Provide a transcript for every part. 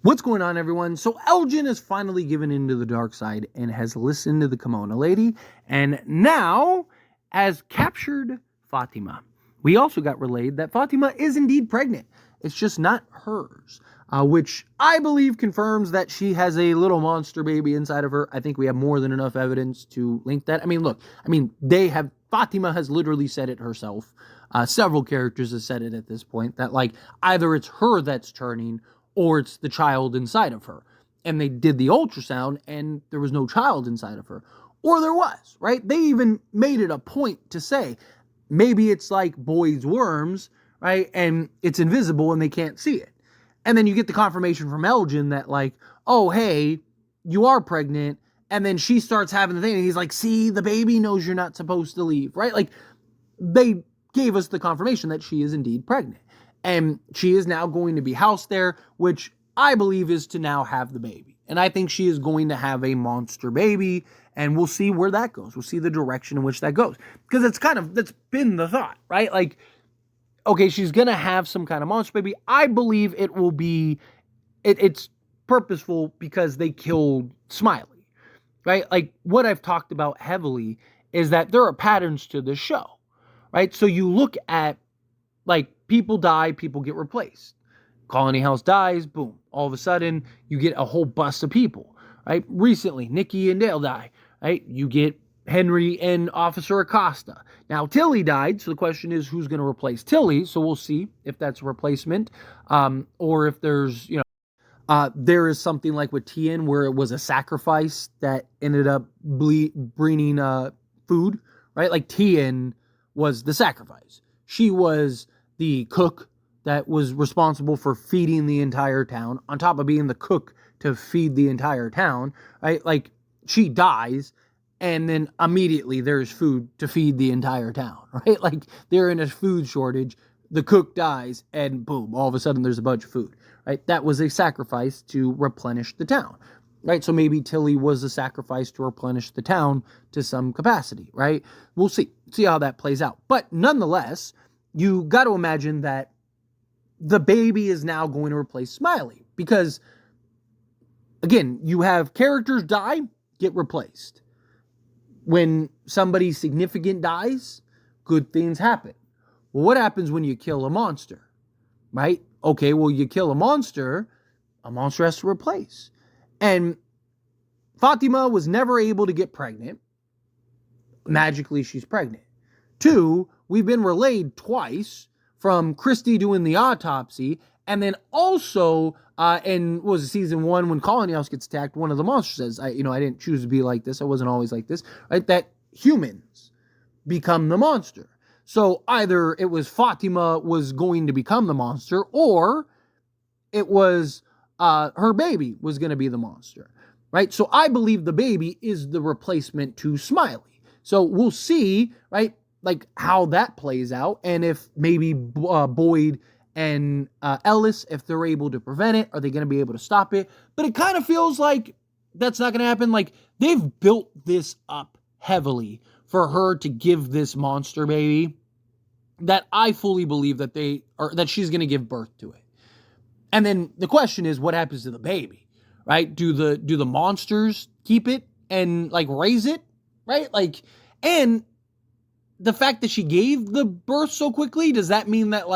What's going on, everyone? So Elgin has finally given into the dark side and has listened to the Kimono Lady, and now has captured Fatima. We also got relayed that Fatima is indeed pregnant. It's just not hers, which I believe confirms that she has a little monster baby inside of her. I think we have more than enough evidence to link that. Fatima has literally said it herself. Several characters have said it at this point, that either it's her that's turning or it's the child inside of her. And they did the ultrasound and there was no child inside of her. Or there was, right? They even made it a point to say, maybe it's like boys' worms, right? And it's invisible and they can't see it. And then you get the confirmation from Elgin that oh, hey, you are pregnant. And then she starts having the thing and he's like, see, the baby knows you're not supposed to leave, right? They gave us the confirmation that she is indeed pregnant. And she is now going to be housed there, which I believe is to now have the baby. And I think she is going to have a monster baby, and we'll see where that goes. We'll see the direction in which that goes. Because that's been the thought, right? Okay, she's going to have some kind of monster baby. I believe it will be, it's purposeful because they killed Smiley, right? What I've talked about heavily is that there are patterns to the show, right? So you look at, people die, people get replaced. Colony House dies, boom. All of a sudden, you get a whole bus of people, right? Recently, Nikki and Dale die, right? You get Henry and Officer Acosta. Now, Tilly died, so the question is who's going to replace Tilly? So we'll see if that's a replacement, or if there's, there is something like with Tien where it was a sacrifice that ended up bringing food, right? Tien was the sacrifice. She was the cook that was responsible for feeding the entire town, on top of being the cook to feed the entire town, right? She dies, and then immediately there's food to feed the entire town, right? They're in a food shortage, the cook dies, and boom, all of a sudden there's a bunch of food, right? That was a sacrifice to replenish the town, right? So maybe Tilly was a sacrifice to replenish the town to some capacity, right? We'll see how that plays out. But nonetheless, you got to imagine that the baby is now going to replace Smiley because, again, you have characters die, get replaced. When somebody significant dies, good things happen. Well, what happens when you kill a monster, right? Okay, well, you kill a monster has to replace. And Fatima was never able to get pregnant. Magically, she's pregnant. 2, we've been relayed twice from Christy doing the autopsy, and then also, was it season 1 when Colony House gets attacked, one of the monsters says, I didn't choose to be like this, I wasn't always like this, right? That humans become the monster. So either it was Fatima was going to become the monster, or it was her baby was going to be the monster, right? So I believe the baby is the replacement to Smiley. So we'll see, right? How that plays out, and if maybe Boyd and Ellis, if they're able to prevent it, are they going to be able to stop it? But it kind of feels like that's not going to happen. They've built this up heavily for her to give this monster baby, that I fully believe that she's going to give birth to it. And then the question is, what happens to the baby, right? Do the monsters keep it and raise it, right? And the fact that she gave the birth so quickly, does that mean that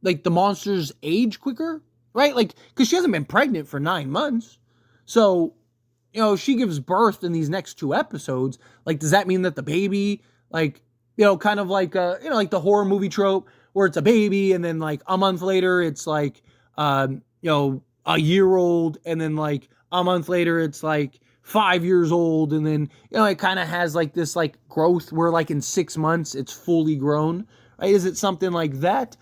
the monsters age quicker, right? Because she hasn't been pregnant for 9 months. So, she gives birth in these next 2 episodes. Does that mean that the baby, kind of the horror movie trope where it's a baby and then a month later it's a year old, and then a month later it's 5 years old, and then it kind of has this growth where in 6 months it's fully grown, right? Is it something like that?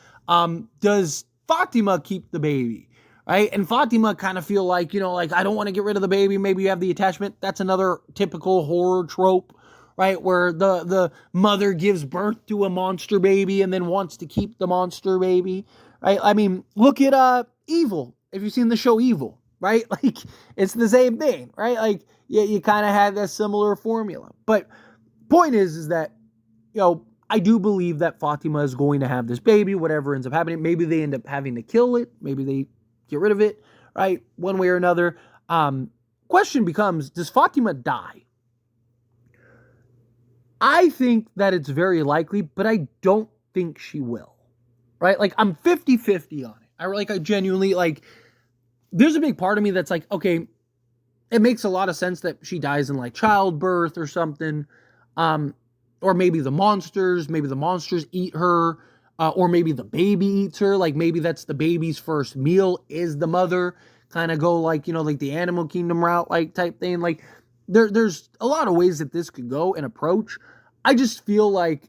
Does Fatima keep the baby, right? And Fatima kind of feel I don't want to get rid of the baby. Maybe you have the attachment. That's another typical horror trope, right? Where the mother gives birth to a monster baby and then wants to keep the monster baby, right? Look at Evil. If you've seen the show Evil, right? It's the same thing, right? You kind of have that similar formula. But point is that, I do believe that Fatima is going to have this baby, whatever ends up happening. Maybe they end up having to kill it. Maybe they get rid of it, right? One way or another. Question becomes, does Fatima die? I think that it's very likely, but I don't think she will, right? Like, I'm 50-50 on it. I genuinely, like, there's a big part of me that's like, okay, it makes a lot of sense that she dies in, like, childbirth or something. Or maybe the monsters eat her, or maybe the baby eats her. Like, maybe that's the baby's first meal is the mother. Kind of go, like, like the Animal Kingdom route, like, type thing. Like, there's a lot of ways that this could go and approach. I just feel like,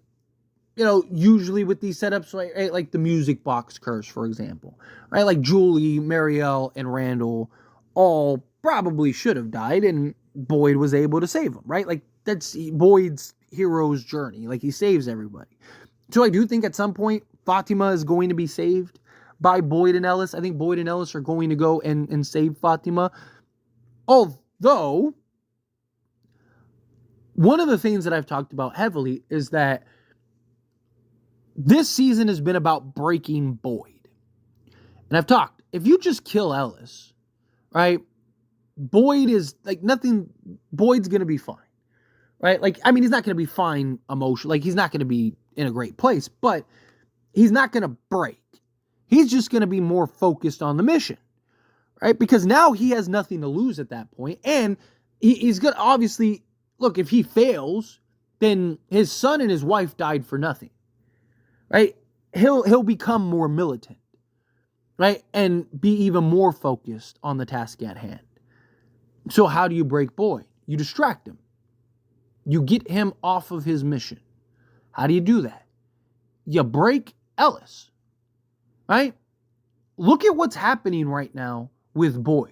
usually with these setups, right, like the music box curse, for example, right? Like Julie, Marielle, and Randall all probably should have died, and Boyd was able to save them, right? Like, that's Boyd's hero's journey. Like, he saves everybody. So I do think at some point Fatima is going to be saved by Boyd and Ellis. I think Boyd and Ellis are going to go and save Fatima. Although, one of the things that I've talked about heavily is that this season has been about breaking Boyd. And I've talked, if you just kill Ellis, right, Boyd is, like, nothing, Boyd's going to be fine, right? Like, I mean, he's not going to be fine emotionally. Like, he's not going to be in a great place, but he's not going to break. He's just going to be more focused on the mission, right? Because now he has nothing to lose at that point. And he's going to, obviously, look, if he fails, then his son and his wife died for nothing, right? He'll become more militant, right? And be even more focused on the task at hand. So how do you break Boyd? You distract him. You get him off of his mission. How do you do that? You break Ellis, right? Look at what's happening right now with Boyd.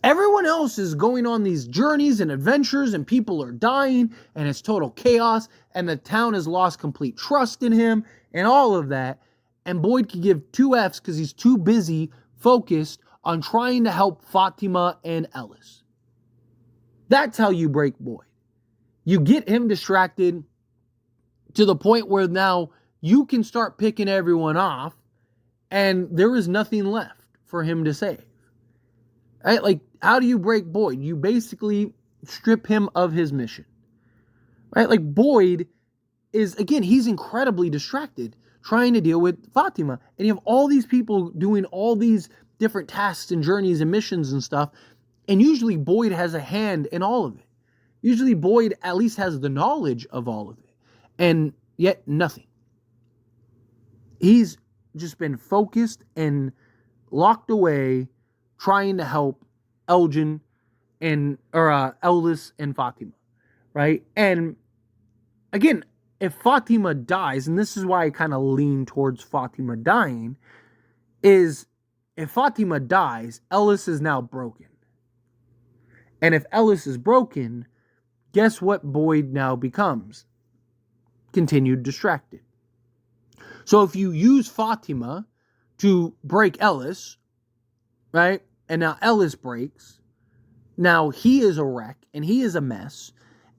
Everyone else is going on these journeys and adventures, and people are dying, and it's total chaos, and the town has lost complete trust in him, and all of that. And Boyd can give 2 Fs because he's too busy focused on trying to help Fatima and Ellis. That's how you break Boyd. You get him distracted to the point where now you can start picking everyone off, and there is nothing left for him to save. Right? Like, how do you break Boyd? You basically strip him of his mission. Right? Like, Boyd is, again, he's incredibly distracted trying to deal with Fatima. And you have all these people doing all these different tasks and journeys and missions and stuff. And usually Boyd has a hand in all of it. Usually Boyd at least has the knowledge of all of it. And yet nothing. He's just been focused and locked away trying to help Elgin and Ellis and Fatima, right? And again, if Fatima dies, and this is why I kind of lean towards Fatima dying, is if Fatima dies, Ellis is now broken. And if Ellis is broken, guess what Boyd now becomes? Continued distracted. So if you use Fatima to break Ellis, right? And now Ellis breaks. Now he is a wreck and he is a mess.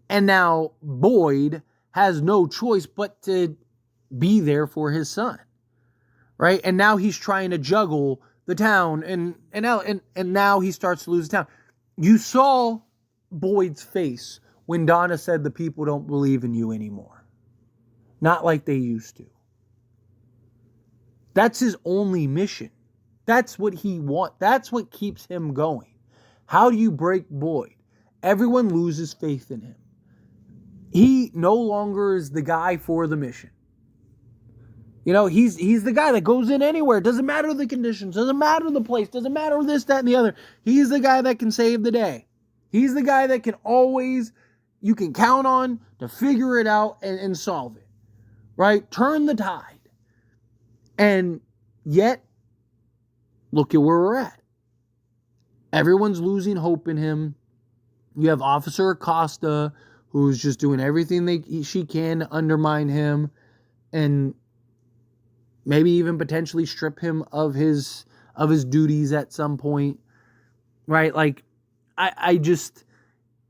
And now Boyd has no choice but to be there for his son. Right? And now he's trying to juggle the town and now he starts to lose the town. You saw Boyd's face when Donna said the people don't believe in you anymore. Not like they used to. That's his only mission. That's what he wants. That's what keeps him going. How do you break Boyd? Everyone loses faith in him. He no longer is the guy for the mission. You know, he's the guy that goes in anywhere. Doesn't matter the conditions. Doesn't matter the place. Doesn't matter this, that, and the other. He's the guy that can save the day. He's the guy that can always, you can count on to figure it out and solve it. Right? Turn the tide. And yet, look at where we're at. Everyone's losing hope in him. You have Officer Acosta, who's just doing everything she can to undermine him and maybe even potentially strip him of his duties at some point. Right? Like, I just,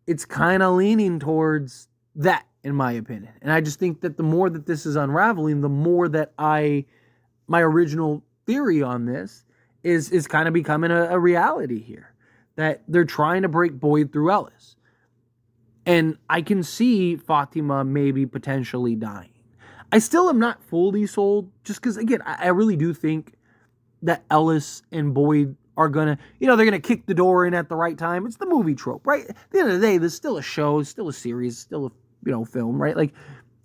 it's kind of leaning towards that, in my opinion. And I just think that the more that this is unraveling, the more that my original theory on this is kind of becoming a reality here. That they're trying to break Boyd through Ellis. And I can see Fatima maybe potentially dying. I still am not fully sold, just because, again, I really do think that Ellis and Boyd are going to, they're going to kick the door in at the right time. It's the movie trope, right? At the end of the day, there's still a show, it's still a series, still a, film, right? Like,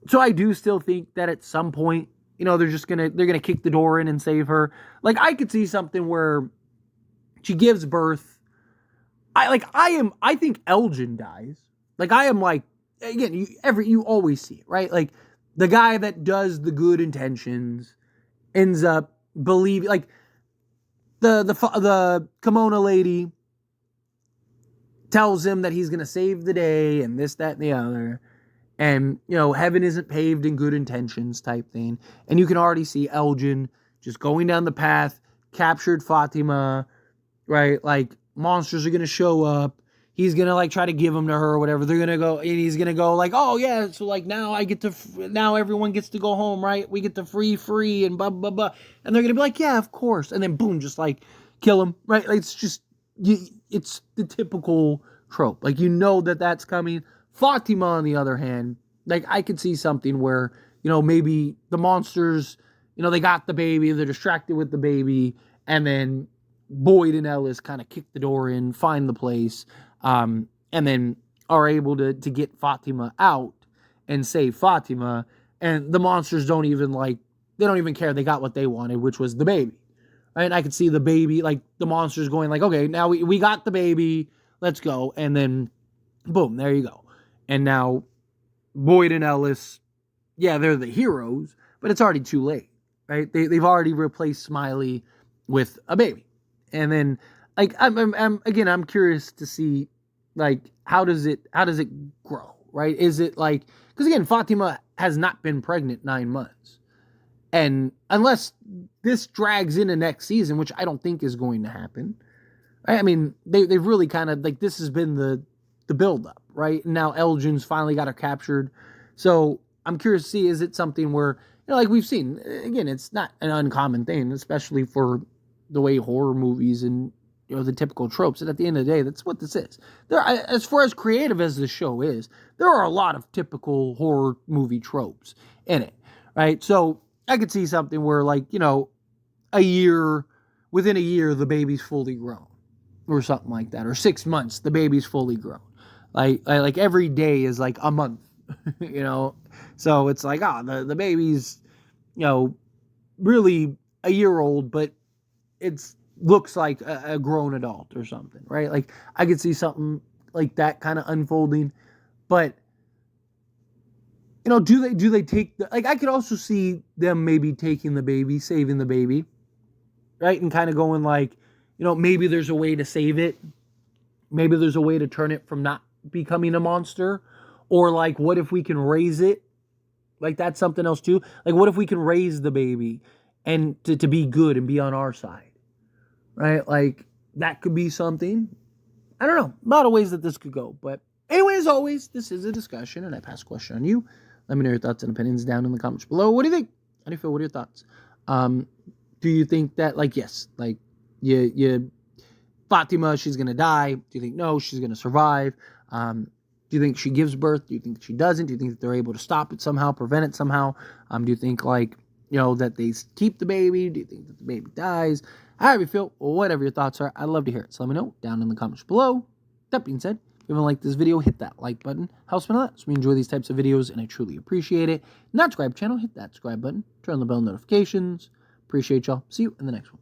so I do still think that at some point, they're going to kick the door in and save her. Like, I could see something where she gives birth. I think Elgin dies. Like, I am like, again, you always see it, right? Like, the guy that does the good intentions ends up believing, like, the kimono lady tells him that he's going to save the day and this, that, and the other. And, heaven isn't paved in good intentions type thing. And you can already see Elgin just going down the path, captured Fatima, right? Like, monsters are going to show up. He's going to, like, try to give them to her or whatever. They're going to go, and he's going to go, like, oh, yeah, so, like, now everyone gets to go home, right? We get to free, and blah, blah, blah. And they're going to be like, yeah, of course. And then, boom, just, like, kill him, right? Like, it's just, it's the typical trope. Like, that's coming. Fatima, on the other hand, like, I could see something where, maybe the monsters, they got the baby, they're distracted with the baby, and then Boyd and Ellis kind of kick the door in, find the place, and then are able to get Fatima out and save Fatima, and the monsters don't even care. They got what they wanted, which was the baby. Right? And I could see the baby, like, the monsters going like, okay, now we got the baby, let's go, and then boom, there you go. And now Boyd and Ellis, yeah, they're the heroes, but it's already too late, right? They've already replaced Smiley with a baby. And then, like, I'm curious to see, like, how does it grow, right? Is it like, because again, Fatima has not been pregnant 9 months. And unless this drags into next season, which I don't think is going to happen, right? I mean, they've really kind of, like, this has been the build-up, right? And now Elgin's finally got her captured. So I'm curious to see, is it something where, like we've seen, again, it's not an uncommon thing, especially for the way horror movies and, the typical tropes. And at the end of the day, that's what this is. As far as creative as the show is, there are a lot of typical horror movie tropes in it, right? So I could see something where, like, within a year, the baby's fully grown or something like that. Or 6 months, the baby's fully grown. Like every day is like a month, So it's like, the baby's, really a year old, but it's looks like a grown adult or something, right? Like, I could see something like that kind of unfolding. But, do they take I could also see them maybe taking the baby, saving the baby, right? And kind of going like, maybe there's a way to save it. Maybe there's a way to turn it from not becoming a monster. Or, like, what if we can raise it? Like, that's something else too. Like, what if we can raise the baby and to be good and be on our side? Right? Like, that could be something. I don't know. A lot of ways that this could go. But anyway, as always, this is a discussion, and I pass a question on you. Let me know your thoughts and opinions down in the comments below. What do you think? How do you feel? What are your thoughts? Do you think that, like, yes, like, you Fatima, she's going to die? Do you think, no, she's going to survive? Do you think she gives birth? Do you think she doesn't? Do you think that they're able to stop it somehow, prevent it somehow? Do you think, like, that they keep the baby? Do you think that the baby dies? However you feel, or whatever your thoughts are, I'd love to hear it. So let me know down in the comments below. That being said, if you haven't liked this video, hit that like button. Helps me a lot. So we enjoy these types of videos, and I truly appreciate it. Not subscribe to the channel, hit that subscribe button. Turn on the bell notifications. Appreciate y'all. See you in the next one.